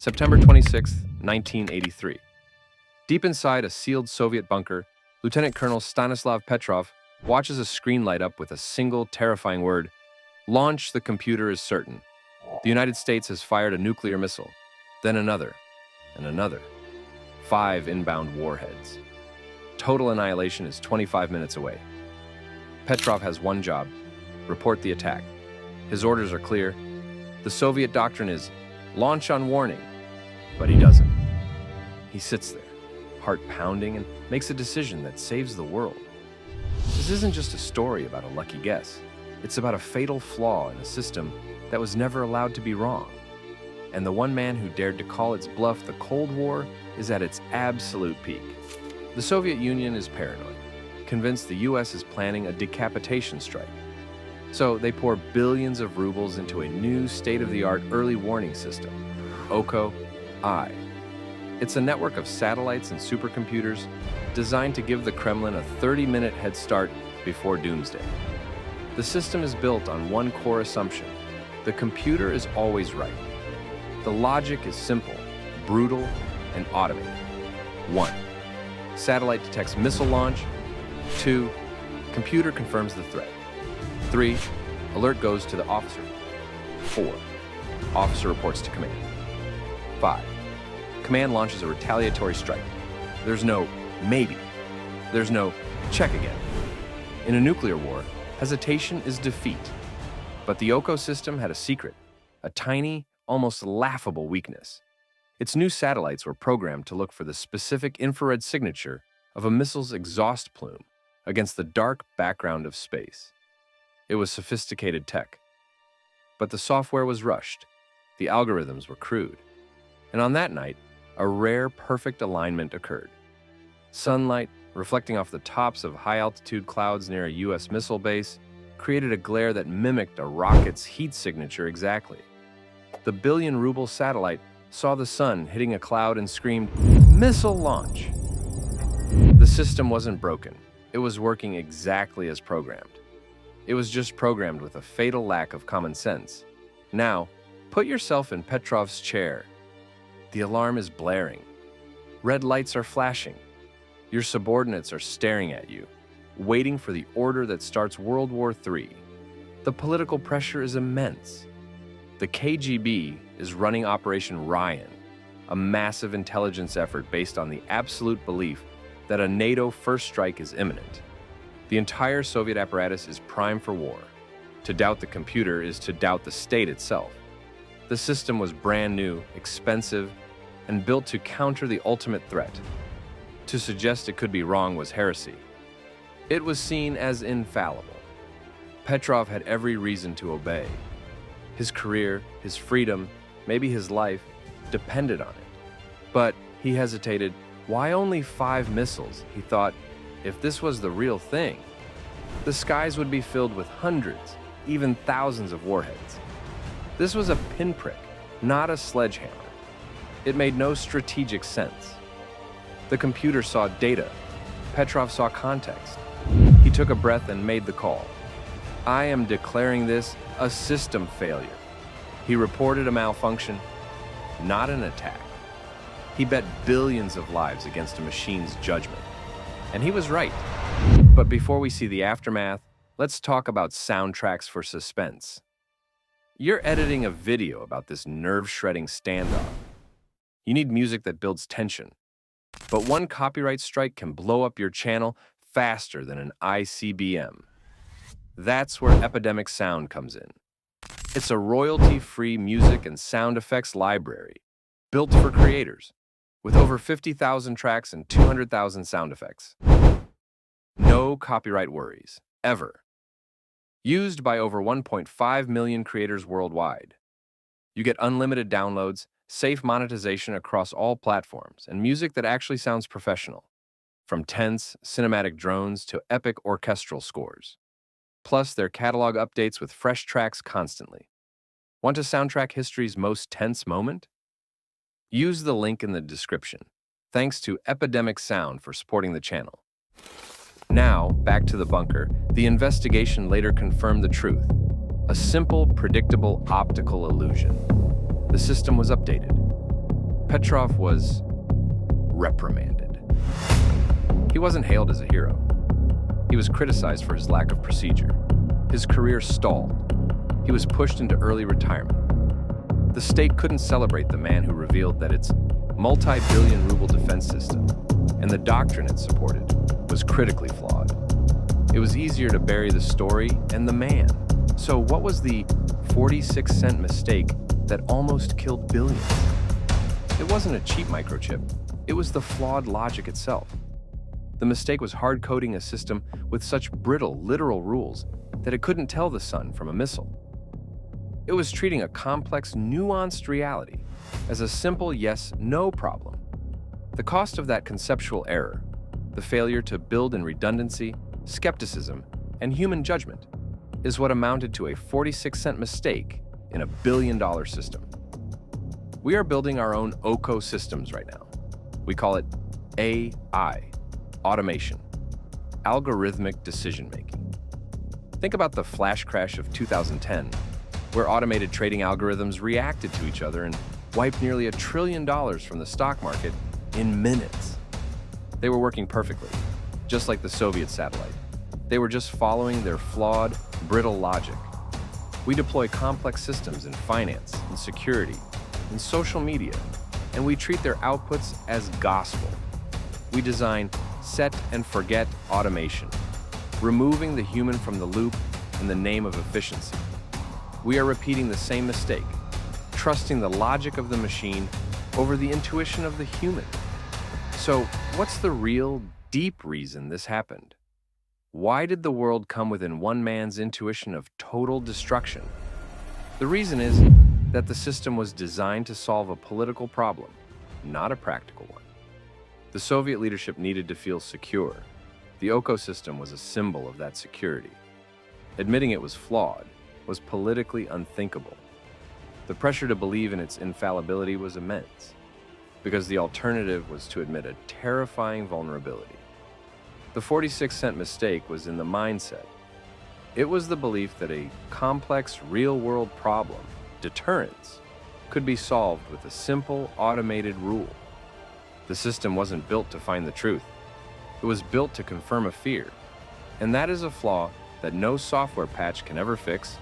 September 26, 1983. Deep inside a sealed Soviet bunker, Lieutenant Colonel Stanislav Petrov watches a screen light up with a single terrifying word: launch. The computer is certain. The United States has fired a nuclear missile, then another, and another. 5 inbound warheads. Total annihilation is 25 minutes away. Petrov has one job: report the attack. His orders are clear. The Soviet doctrine is launch on warning, but he doesn't. He sits there, heart pounding, and makes a decision that saves the world. This isn't just a story about a lucky guess. It's about a fatal flaw in a system that was never allowed to be wrong. And the one man who dared to call its bluff, the Cold War, is at its absolute peak. The Soviet Union is paranoid, convinced the US is planning a decapitation strike. So they pour billions of rubles into a new state-of-the-art early warning system, OKO-I. It's a network of satellites and supercomputers designed to give the Kremlin a 30-minute head start before doomsday. The system is built on one core assumption: the computer is always right. The logic is simple, brutal, and automated. 1. Satellite detects missile launch. 2. Computer confirms the threat. 3. Alert goes to the officer. 4. Officer reports to command. 5. Command launches a retaliatory strike. There's no maybe. There's no check again. In a nuclear war, hesitation is defeat. But the OKO system had a secret, a tiny, almost laughable weakness. Its new satellites were programmed to look for the specific infrared signature of a missile's exhaust plume against the dark background of space. It was sophisticated tech. But the software was rushed. The algorithms were crude. And on that night, a rare perfect alignment occurred. Sunlight, reflecting off the tops of high-altitude clouds near a US missile base, created a glare that mimicked a rocket's heat signature exactly. The billion-ruble satellite saw the sun hitting a cloud and screamed, "Missile launch!" The system wasn't broken. It was working exactly as programmed. It was just programmed with a fatal lack of common sense. Now, put yourself in Petrov's chair. The alarm is blaring. Red lights are flashing. Your subordinates are staring at you, waiting for the order that starts World War III. The political pressure is immense. The KGB is running Operation Ryan, a massive intelligence effort based on the absolute belief that a NATO first strike is imminent. The entire Soviet apparatus is primed for war. To doubt the computer is to doubt the state itself. The system was brand new, expensive, and built to counter the ultimate threat. To suggest it could be wrong was heresy. It was seen as infallible. Petrov had every reason to obey. His career, his freedom, maybe his life, depended on it. But he hesitated. Why only 5 missiles? He thought, if this was the real thing, the skies would be filled with hundreds, even thousands of warheads. This was a pinprick, not a sledgehammer. It made no strategic sense. The computer saw data. Petrov saw context. He took a breath and made the call. I am declaring this a system failure. He reported a malfunction, not an attack. He bet billions of lives against a machine's judgment. And he was right. But before we see the aftermath, let's talk about soundtracks for suspense. You're editing a video about this nerve-shredding standoff. You need music that builds tension. But one copyright strike can blow up your channel faster than an ICBM. That's where Epidemic Sound comes in. It's a royalty-free music and sound effects library, built for creators, with over 50,000 tracks and 200,000 sound effects. No copyright worries, ever. Used by over 1.5 million creators worldwide. You get unlimited downloads, safe monetization across all platforms, and music that actually sounds professional, from tense, cinematic drones to epic orchestral scores. Plus, their catalog updates with fresh tracks constantly. Want to soundtrack history's most tense moment? Use the link in the description. Thanks to Epidemic Sound for supporting the channel. Now, back to the bunker. The investigation later confirmed the truth. A simple, predictable optical illusion. The system was updated. Petrov was reprimanded. He wasn't hailed as a hero. He was criticized for his lack of procedure. His career stalled. He was pushed into early retirement. The state couldn't celebrate the man who revealed that its multi-billion ruble defense system and the doctrine it supported was critically flawed. It was easier to bury the story and the man. So what was the 46-cent mistake that almost killed billions? It wasn't a cheap microchip. It was the flawed logic itself. The mistake was hard-coding a system with such brittle, literal rules that it couldn't tell the sun from a missile. It was treating a complex, nuanced reality as a simple yes-no problem. The cost of that conceptual error, the failure to build in redundancy, skepticism, and human judgment, is what amounted to a 46-cent mistake in a billion-dollar system. We are building our own OCO systems right now. We call it AI, automation, algorithmic decision-making. Think about the flash crash of 2010, where automated trading algorithms reacted to each other and wiped nearly $1 trillion from the stock market in minutes. They were working perfectly, just like the Soviet satellite. They were just following their flawed, brittle logic. We deploy complex systems in finance, in security, in social media, and we treat their outputs as gospel. We design set and forget automation, removing the human from the loop in the name of efficiency. We are repeating the same mistake, trusting the logic of the machine over the intuition of the human. So, what's the real, deep reason this happened? Why did the world come within one man's intuition of total destruction? The reason is that the system was designed to solve a political problem, not a practical one. The Soviet leadership needed to feel secure. The OCO system was a symbol of that security. Admitting it was flawed was politically unthinkable. The pressure to believe in its infallibility was immense, because the alternative was to admit a terrifying vulnerability. The 46-cent mistake was in the mindset. It was the belief that a complex, real-world problem, deterrence, could be solved with a simple, automated rule. The system wasn't built to find the truth. It was built to confirm a fear, and that is a flaw that no software patch can ever fix